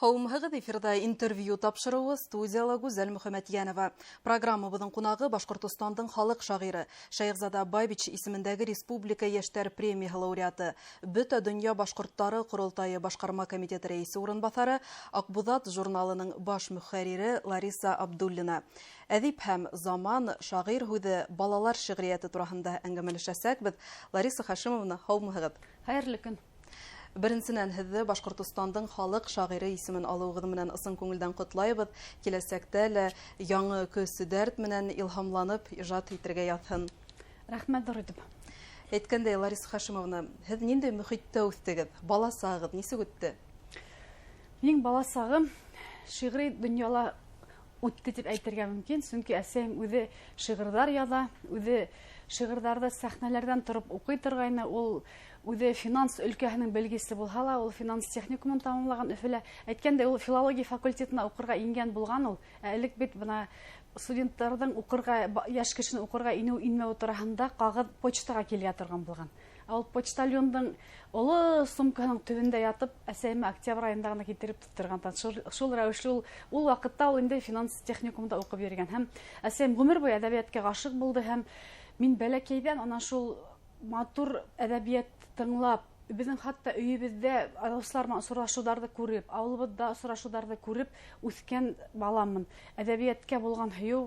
Һаумыһығыҙ эфирда интервью тапшырыуы студияла Гүзәл Мөхәммәтйәнова. Программабыҙҙың ҡунағы Башҡортостандың халыҡ шағиры Шәйхзада Бабич исемендәге Республика йәштәр премияһы лауреаты, Бөтә донъя башҡорттары ҡоролтайы башҡарма комитеты рәйесе урынбаҫары, Аҡбуҙат журналының баш мөхәррире Лариса Абдуллина. Әҙип һәм заман, шағир һүҙе, балалар шиғриәте тураһында әңгәмәләшәсәкбеҙ. Лариса Хашимовна, һаумыһығыҙ. Хәйерле көн. Беренсенән һеҙҙе Башҡортостандың халыҡ шағиры исемен алыуығыҙ менән ысын күңелдән ҡотлайбыҙ. Киләсәктә лә яңы көс дәрт менән илһамланып ижад итергә яҙһын. Рәхмәт итеп. Әйткәндәй, Лариса Хашимовна, һеҙ ниндәй мөхиттә үҫтегеҙ? Бала сағығыҙ нисек үтте? Минең бала сағым шиғри донъяла үтте дип әйтергә мөмкин, сөнки әсәйем үҙе шиғырҙар яҙа, үҙе шиғырҙарҙы сәхнәләрҙән тороп уҡый торғайны. Ул үҙе финанс өлкәһенең белгесе булһа ла, ул финанс техникумын тамамлаған Өфөлә. Әйткәндәй, ул филология факультетына уҡырға ингән булған ул. Элек бит бына студенттарҙың уҡырға, йәш кешене уҡырға инеү-инмәү тураһында ҡағыҙ почтаға килгә торған булған. Ул почтальондың оло сумкаһының төбөндә ятып, әсәйемә октябрь айында ғына китереп тоттырған. Шул рәүешле ул ваҡытта ул инде финанс техникумда уҡып йөрөгән. Һәм әсәйем ғүмер буйы әҙәбиәткә ғашиҡ булды һәм мин бәләкәйҙән ана шул матур әҙәбиәт тыңлап, беҙҙең хатта өйөбөҙҙә дуҫлар менән осрашыуҙарҙы күреп, ауылыбыҙҙа осрашыуҙарҙы күреп үҫкән баламын. Әҙәбиәткә булған һөйөү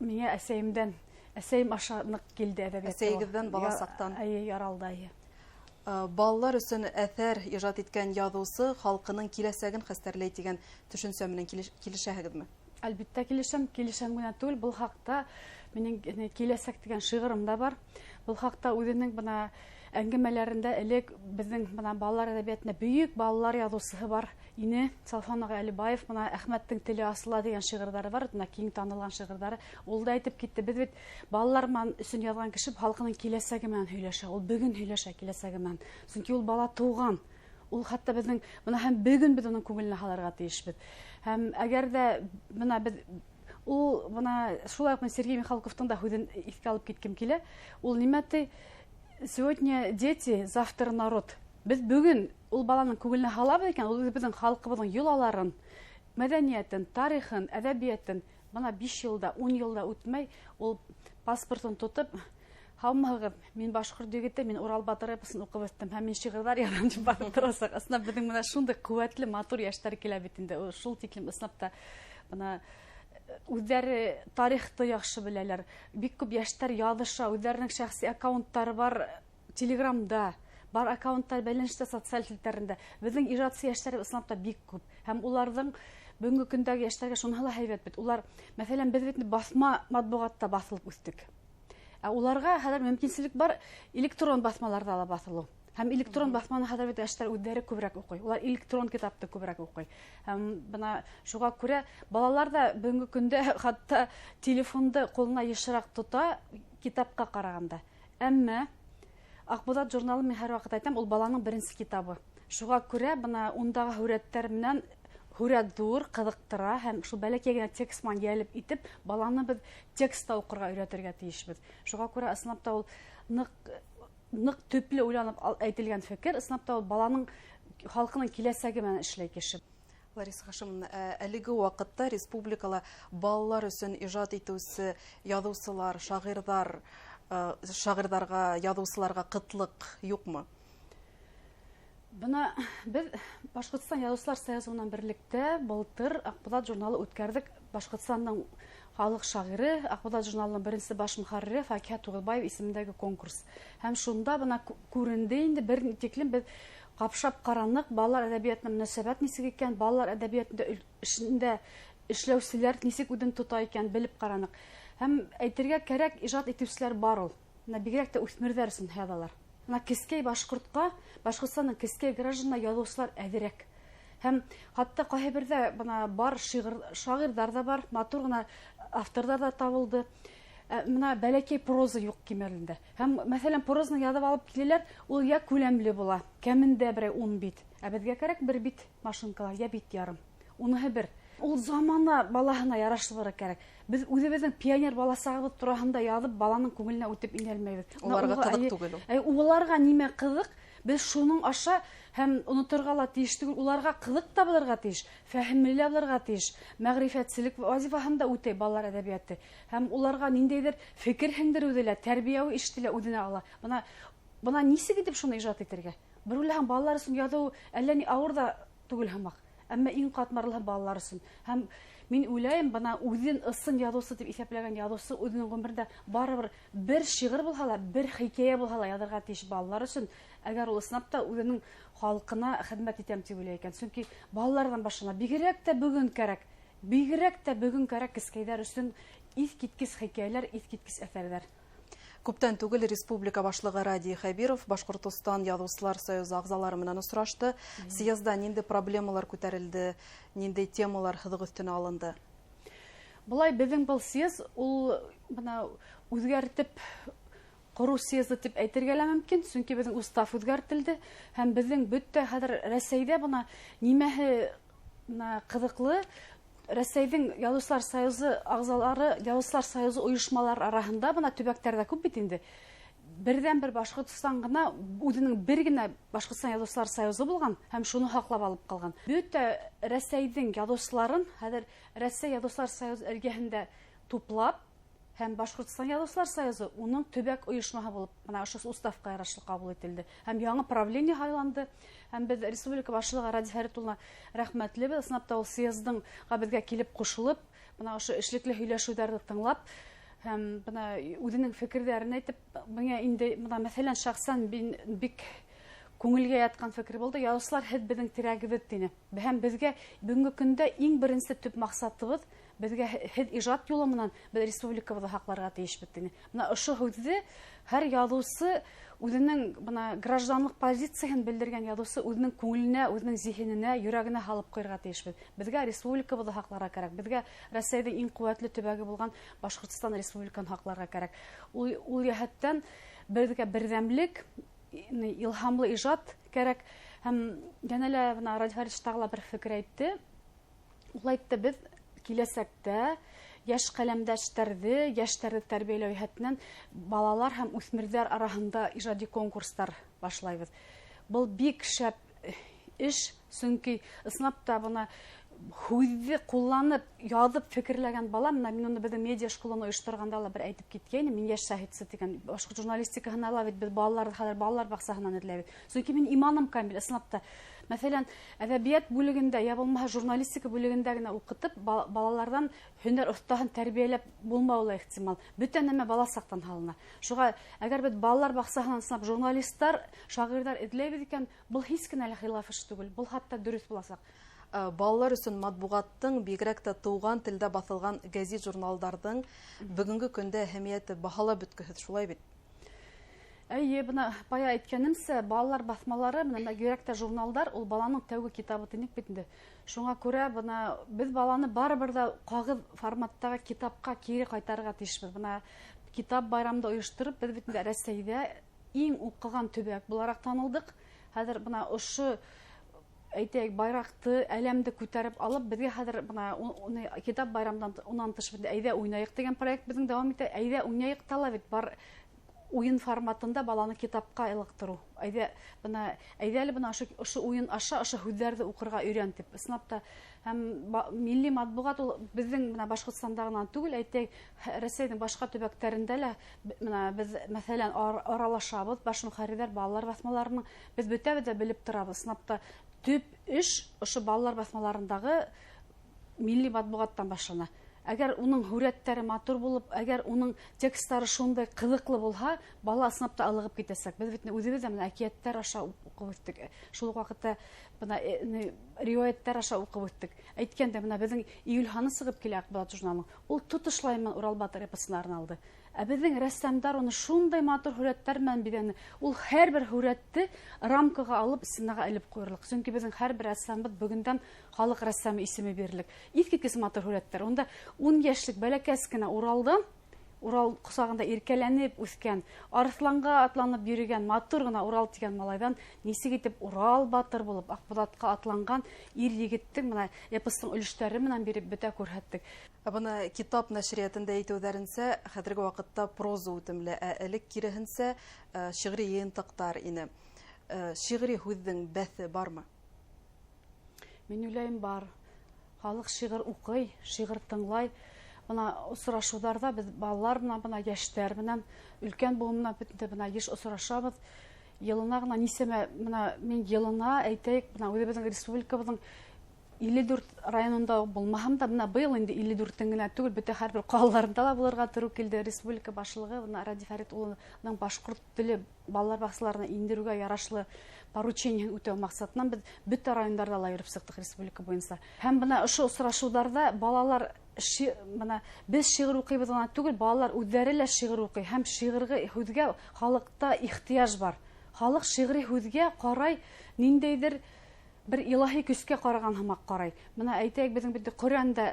миңә әсәйемдән, әсәйем аша ныҡ килде әҙәбиәткә. Әсәйегеҙҙән бала саҡтан. Яралды. Балалар өсөн әҫәр ижад иткән яҙыусы халҡының киләсәген хәстәрләй тигән төшөнсә менән килешәһегеҙме? Әлбиттә килешәм генә түгел. Был хаҡта минең киләсәк дигән шиғырым да бар. Был хаҡта үҙенең бына әңгәмәләрендә элек беҙҙең балалар әҙәбиәтенә бөйөк балалар яҙыусыһы бар ине. Салфан аға Әлибаев, Әхмәттең теле асыла дигән шиғырҙары бар, киң танылған шиғырҙары. Ул да әйтеп китте, беҙ бит балалар өсөн яҙған кеше халҡының киләсәге менән һөйләшә. Ул бөгөн һөйләшә киләсәге менән. Сөнки ул бала тыуған. Ул хатта беҙҙең һәм бөгөн беҙ уның күңеленә һалырға тейешбеҙ. Һәм әгәр дә беҙ ул шулай уҡ Сергей Михалковтың да һүҙен иҫкә алып киткем килә. Ул нимәте сегодня дети, завтра народ. Беҙ бөгөн ул баланың күңеленә һалабыҙ икән, ул беҙҙең халҡыбыҙҙың йолаларын, мәҙәниәтен, тарихын, әҙәбиәтен 5 йылда, 10 йылда үтмәй, ул паспортын тотоп, һаумыһығыҙ, мин башҡорт егете, мин Урал батыр эпосын уҡып үҫтем, һәм мин шиғырҙар яҙам дип барып торасаҡ. Ыснап беҙҙең шундай ҡеүәтле, матур йәштәр килә бит инде. Шул тиклем ыснапта үҙҙәре тарихты яҡшы беләләр. Бик күп йәштәр яҙыша, үҙҙәренең шәхси аккаунттары бар Телеграмда, бар аккаунттар бәйләнештә социаль селтәрендә. Беҙҙең ижадсы йәштәр ыснапта бик күп. Һәм уларҙың бөгөнгө көндәге йәштәргә шуныһы ла һәйбәт бит. Улар, мәҫәлән, беҙ бит баҫма матбуғатта баҫылып үҫтек. Уларға хәҙер мөмкинселек бар электрон баҫмаларҙа ла баҫылыу. Һәм электрон баҫманы хәҙер бит йәштәр үҙҙәре күберәк уҡый. Улар электрон китапты күберәк уҡый. Һәм шуға күрә балалар да бөгөнгө көндә хатта телефонды ҡулына йышыраҡ тота китапҡа ҡарағанда. Әммә Аҡбуҙат журналы, мин һәр ваҡыт әйтәм, ул баланың беренсе китабы. Шуға күрә ундағы һүрәттәр менән һүрәт ҙур, ҡыҙыҡтыра һәм шул бәләкәй генә текст менән йәлеп итеп, баланы беҙ текстта уҡырға өйрәтергә тейешбеҙ. Шуға күрә ысынлап та ул ныҡ төплө уйланып әйтелгән фекер, ысынлап та ул баланың халҡының киләсәге менән эшләй кеше. Лариса Хашимовна, әлеге ваҡытта республикала балалар өсөн ижад итеүсе яҙыусылар, шағирҙарға, яҙыусыларға ҡытлыҡ юҡмы? Беҙ Башҡортостан Яҙыусылар союзынан берлектә былтыр Аҡбуҙат журналы үткәрҙек. Башҡортостандың халыҡ шағиры, Аҡбуҙат журналының беренсе баш мөхәррире Факиһа Туғыҙбаев исемендәге конкурс. Һәм шунда күренде инде бер тиклем беҙ ҡапшап ҡараныҡ, балалар әҙәбиәтенә мөнәсәбәт нисек икән, балалар әҙәбиәтендә эшләүселәр нисек үҙен тота икән, белеп ҡараныҡ. Һәм әйтергә кәрәк, ижад итеүселәр бар ул. Бигерәк тә үҫмерҙәр өсөн яҙалар. Кескәй башҡортҡа, Башҡортостандың кескәй гражданына яҙыусылар әҙерәк. Һәм хатта ҡайһы берҙә бар шағирҙар да бар, матур ғына авторҙар да табылды. Бәләкәй проза юҡ кимәлендә. Һәм, мәҫәлән, прозаны яҙып алып киләләр, ул я күләмле була, кәмендә берәй 10 бит. Ә беҙгә кәрәк 1 бит машинкалар, я бит ярым. Уныһы 1. Ул замана балаһына ярашлығы кәрәк. Беҙ үҙебеҙҙең пионер баласағыбыҙ тураһында яҙып, баланың күңеленә үтеп инәлмәйбеҙ. Уларға ҡыҙыҡ түгел. Уларға нимә ҡыҙыҡ? Без шуның аша һәм онытырга ла тиеш түгел, уларга кызык та булырга тиеш, фәһемле булырга тиеш, мәгърифәтсезлек вазифаһын да үтәй балалар әдәбияты. Һәм уларга ниндәйдер фикер һеңдерү дә, тәрбияви эш тиле үденә ала. Бuna нисек итеп шуны иҗат итәргә? Бер уйлаһаң, балалар өчен язу әллә ни авыр да түгел һымак. Әмма иң катмарлы балалар өчен. Һәм мин уйлайм, бuna үҙен ысын язучы дип исәпләгән язучы үзенең гомерендә барыбер бер шигырь булһа ла, бер хикәя булһа ла язарга тиеш балалар өчен. Әгәр ул снапта үзенең халкына хезмәт итәм дип уйлый икән. Чөнки балалардан башлана бигрәк тә бүген кәрәк кескәйләр өчен искиткес хикәяләр, искиткес әсәрләр. Күптән түгел республика башлыгы Ради Хәбиров Башкортстан Язучылар союзы агзалары менән очрашты. Съездда нинди проблемалар күтәрелде, нинди темалар һыдык өстенә алынды? Булай безнең был съезд ул бuna үзгәртеп кору съезды дип әйтергә лә мөмкин, чөнки безнең устав үзгәртелде һәм безнең бөтә хәзер Рәсәйдә бuna нимәһе кызыклы, Рәсәйнең Язучылар союзы агзалары, Язучылар союзы оешмалар арасында бuna төбәктәрдә күп бит инде. Бердән-бер Башкортстан гына үзенең бер генә Башкортстан Язучылар союзы булган һәм шуны хаклап алып калган. Бөтә Рәсәйнең язучыларын хәзер Рәсәй Язучылар союзы эргәһендә туплап һәм Башкортстан Язучылар союзы уның төбәк оешмаһы булып, менә ошо уставка ярашлы кабул ителде. Һәм яңа правление сайланды. Һәм без республика башлыгы Ради Хәбировна рәхмәтлебез. Снапта ул съездның безгә килеп кушылып, менә ошо эшлекле һөйләшүләрне тыңлап, һәм менә үзенең фикерләрен әйтеп, миңа инде менә мәсәлән шәхсән бик күңелгә яткан фикер булды. Язучылар һәд безнең тирәгебез дине. Һәм безгә бүгенге көндә иң беренче төп максатыбыз безгә һәд иҗат юлы менән без республикабызны хакларга тиешбез дине. Менә ошо һүзне һәр язучы үзенең менә гражданлык позициясын белдергән язучы үзенең күңеленә, үзенең зиһененә, йөрәгенә халып куярга тиешбез. Безгә республикабызны хакларга кирәк. Безгә Рәсәйдә иң куәтле төбәге булган Башкортстан республиканы хакларга кирәк. Ул яһәттән безгә бердәмлек, илһамлы иҗат кирәк. Һәм янә лә менә Ради Хәбиров тагыла бер фикер әйтте. Ул әйтте, без киләсәктә яшь каләмдәшләрне, яшьләрне тәрбияләү һәтнән балалар һәм үсмерләр арасында иҗади конкурслар башлайбыз. Бу бик шәп эш, чөнки снапта буны һүзне кулланып, язып фикерләгән бала, менә мин аны безнең медиа школаны оештырганда ла бер әйтеп киткәйнем, мин яшь шаһитсы дигән башка журналистикаһына ла бит без балалар баксаһыннан эзләбез. Чөнки мин иманым камил снапта. Мәсәлән, әдәбият бүлегендә, я булмаһа журналистика бүлегендә генә укытып, балалардан һөнәр остаһын тәрбияләп булмауы ихтимал. Бөтен нәмә бала сактан һалына. Шуңа, әгәр бит балалар баксаһыннан снап журналистлар, шагыйрьләр эзләбез икән, бу һич кенә лә хилаф эш түгел. Бу хатта дөрес буласак. Балалар өчен матбугаттың, бигрәк тә туган телдә басылган гәзит журналларның бүгенге көндә әһәмияте баһалап беткеһез, шулай бит? Әйе, бuna бая әйткәнемсә, балалар басмалары, менә бигрәк тә журналдар, ул баланың тәүге китабы тиник бит инде. Шуңа күрә бuna без баланы барыбер дә кагыз форматтагы китапка кире кайтарырга тиешбез. Бuna китап байрамында оештырып, без бит инде Рәсәйдә иң укыган төбәк буларак танылдык. Хәзер бuna ошо әйтәйек, байракты, әлемде күтәреп алып, безгә хәзер бuna китап байрамдан унан тыш әйдә уйнайык дигән проект безнең дәвам итә. Әйдә уйнайык тала бит бар уен форматында баланы китапка илыктыру. Әйдә әле бuna ошо уен аша ошо һүзләрне укырга өйрән дип. Снапта һәм милли матбугат ул безнең менә Башкортстанда гына түгел, әйтәйек, Рәсәйнең башка төбәкләрендә лә менә без мәсәлән аралашабыз, баш мөхәррирләр балалар басмаларының без бөтәбез дә белеп торабыз. Снапта төп эш ошо балалар басмаларындагы милли матбугаттан башлана. Әгәр уның һүрәттәре матур булып, әгәр уның текстлары шундай кызыклы булһа, бала снапта алыгып китәсәк. Без бит үзебез дә менә әкияттәр аша укып үттек. Шул вакытта менә риваяттәр аша укып үттек. Әйткәндә менә безнең Июльханы сыгып килә Акбат журналының. Ул тотышлаймын Урал Батыр эпосыннан алды. Ә безнең рәссамдар аны шундай матур һүрәттәр белән бирәне. Ул һәрбер һүрәтте рамкага алып, стенага элеп куярлык. Чөнки безнең һәрбер рәссамбыз бүгендән халык рәссамы исеме бирелик. Искиткес матур һүрәттәр. Онда 10 яшьлек бәләкәс кенә Урал кусагында иркәләнеп үскән, арысланга атланып йөргән, матур гына Урал дигән малайдан нисек итеп Урал Батыр булып Акбатка атланган ир-егеттең менә эпостың өлештәре менән биреп бетә күрһәттек. Бuna китап нәшриятында әйтүләренсә, хәзерге вакытта проза үтемле, элек киресенчә шигъри йыентыктар ине. шигъри һүҙҙең бәҫе бармы? Мин уйлайым, бар. Халыҡ шиғыр уҡый, шиғыр тыңлай. Бына осрашыуҙарҙа беҙ балалар менән, бына йәштәр менән, өлкән буын менән бөтөнләй бына йыш осрашабыҙ. Йылына ғына нисәмә, мин йылына әйтәйек, үҙебеҙҙең республикабыҙҙың 54 районында булмаһам да, быйыл инде 54-тең генә түгел, бөтә һәр бер ҡалаларында ла булырға туры килде. Республика башлығы Ради Фәрит улының башҡорт теле балалар баҡсаларына индереүгә ярашлы поручениеһын үтәү маҡсатынан беҙ бөтә райондарҙа ла йөрөп сыҡтыҡ республика буйынса. Һәм ошо осрашыуҙарҙа балалар без шиғыр уҡыйбыҙ ғына түгел, балалар үҙҙәре лә шиғыр уҡый. Һәм шиғырға һүҙгә халыҡта ихтыяж бар. Халыҡ шиғри һүҙгә ҡарай, ниндәйҙер бер илаһи көскә ҡараған һымаҡ ҡарай. Әйтәйек, беҙҙең бит Ҡөрьәндә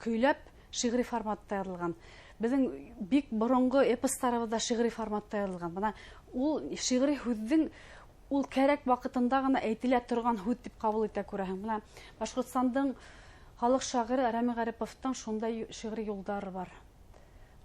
көйләп шиғри форматта яҙылған. Беҙҙең бик боронғо эпостарыбыҙҙа шиғри форматта яҙылған. Ул шиғри һүҙҙең ул кәрәк ваҡытында ғына әйтелә торған һүҙ дип ҡабул итә күрәһең. Башҡортостандың халыҡ шағиры Рәми Ғариповтың шундай шиғри юлдары бар.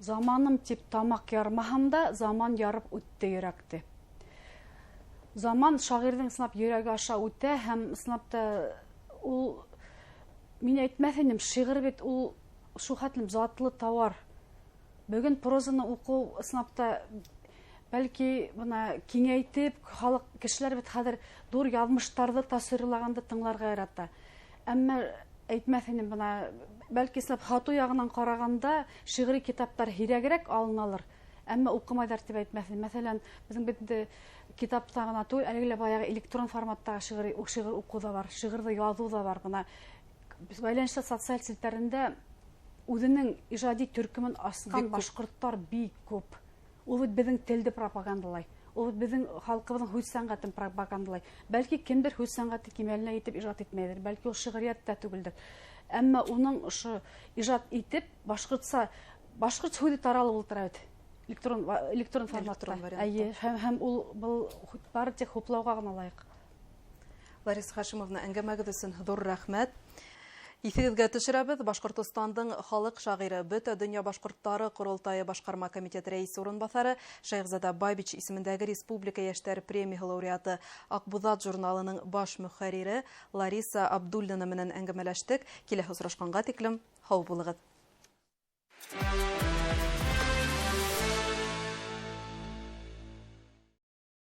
Заманым тип тамаҡ ярмаһам да, заман ярып үтте йөрәкте. Заман шағирҙың сынап йөрәге аша үтә, һәм сынапта ул, мин әйтмәҫ инем, шиғыр бит ул шул хәтлем затлы тауар. Бөгөн прозаны уҡыу сынапта бәлки киңәйтеп, кешеләр бит хәҙер ҙур яҙмыштарҙы тасуирлағанды тыңларға ярата. Әммә әйтмәҫ инем, бәлки һатыу яғынан ҡарағанда шиғри китаптар һирәгерәк алыналыр. Әммә уҡымайҙар тип әйтмәҫ инем. Мәҫәлән, беҙҙең бит китапта ғына түгел, әлегә баяғы электрон форматтағы шиғыр уҡыу ҙа бар, шиғырҙы яҙыу ҙа бар. Бәйләнешле социаль силтәрендә үҙенең ижади төркөмөн асҡан башҡорттар бик күп. Ул бит беҙҙең телде пропагандалай. Ул бит беҙҙең халҡыбыҙҙың һүҙ сәнғәтен пропагандалай. Бәлки кемдер һүҙ сәнғәте кимәленә етеп ижад итмәйҙер, бәлки ул шиғриәт тә түгелдер. Әммә уның ошо ижад итеп башҡорт һүҙе таралып ултыра бит. Электрон форматта. Һәм ул был бары тик хуплауға ғына лайыҡ. Лариса Хашимовна, әңгәмәгеҙ өсөн ҙур рәхмәт. Иҫегеҙгә төшөрәбеҙ, Башҡортостандың халыҡ шағиры, Бөтә донъя башҡорттары ҡоролтайы башҡарма комитет рәйесе урынбаҫары, Шәйхзада Байбич исемендәге республика йәштәр премияһы лауреаты, Аҡбуҙат журналының баш мөхәррире Лариса Абдуллина менән әңгәмәләштек. Киләһе осрашҡанға тиклем һау булығыҙ.